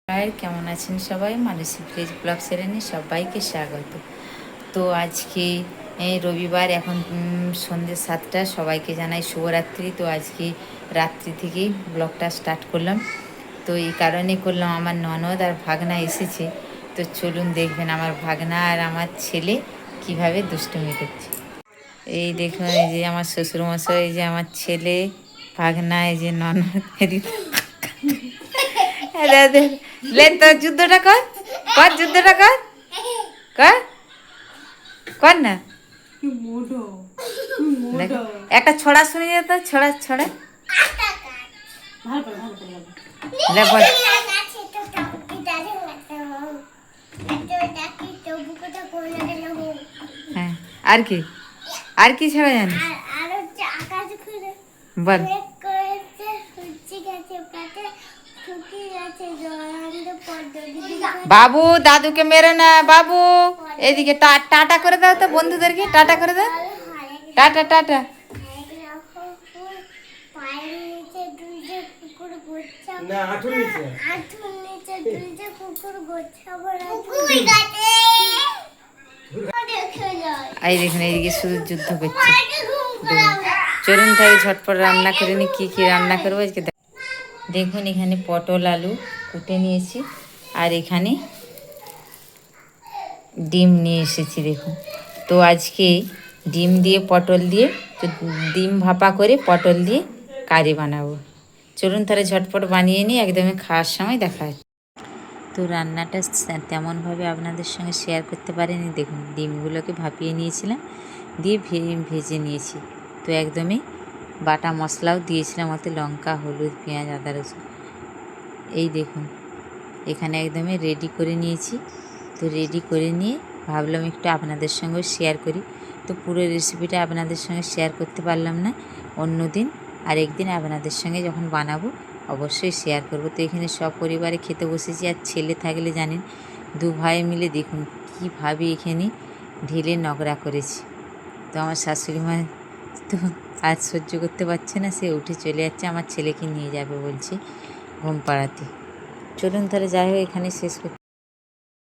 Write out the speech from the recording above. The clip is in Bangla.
হাই, কেমন আছেন সবাই? মানসী ভিলেজ ব্লগ চ্যানেলে সবাইকে স্বাগত। তো আজকে রবিবার, এখন সন্ধ্যে 7টা। সবাইকে জানাই শুভরাত্রি। তো আজকে রাত্রি থেকেই ব্লগটা স্টার্ট করলাম। তো এই কারণে করলাম, আমার ননদ আর ভাগনা এসেছে। তো চলুন দেখবেন আমার ভাগনা আর আমার ছেলে কিভাবে দুষ্টুমি করছে। এই দেখুন, এই যে আমার শ্বশুরমশাই, এই যে আমার ছেলে, ভাগনা, এই যে ননদ। লে তো যুদ্ধটা কর, কর যুদ্ধটা কর, কর কর না। দেখো একটা ছড়া শুনে যেত, ছড়া ছড়া লে বল। হ্যাঁ, আর কি, আর কি ছড়া জানিস বল। বাবু দাদুকে মেরে না বাবু। এদিকে টাটা করে দাও তো বন্ধুদেরকে, টাটা করে দাও, টাটা টাটা। এই দেখুন, এইদিকে শুধু যুদ্ধ করছে। চলুন তাই ঝটপট রান্না করে নি। কি কি রান্না করবো আজকে দেখুন। এখানে পটল আলু কুটে নিয়েছি, আর এখানে ডিম নিয়ে এসেছি দেখুন। তো আজকে ডিম দিয়ে পটল দিয়ে, ডিম ভাপা করে পটল দিয়ে কারি বানাবো। চলুন তাহলে ঝটপট বানিয়ে নিই, একদমই খাওয়ার সময় দেখা হয়। তো রান্নাটা তেমনভাবে আপনাদের সঙ্গে শেয়ার করতে পারিনি। দেখুন, ডিমগুলোকে ভাপিয়ে নিয়েছিলাম, দিয়ে ভেজে নিয়েছি। তো একদমই বাটা মশলাও দিয়েছিলাম, ওতে লঙ্কা, হলুদ, পেঁয়াজ, আদা, রসুন। এই দেখুন, এখানে একদমই রেডি করে নিয়েছি। তো রেডি করে নিয়ে ভাবলাম একটু আপনাদের সঙ্গে শেয়ার করি। তো পুরো রেসিপিটা আপনাদের সঙ্গে শেয়ার করতে পারলাম না, অন্য দিন আরেকদিন আপনাদের সঙ্গে যখন বানাবো অবশ্যই শেয়ার করব। তো এখানে সব পরিবারে খেতে বসেছি, আর ছেলে থাকলে জানেন দু ভাই মিলে দেখুন কীভাবে এখানে ঢেলে নোংরা করেছি। তো আমার শাশুড়ি মা তো আজ সহ্য করতে পারছে না, সে উঠে চলে যাচ্ছে, আমার ছেলেকে নিয়ে যাবে বলছে ঘুম পাড়াতে। চলুন তাহলে যাই হোক, এখানে শেষ করতে।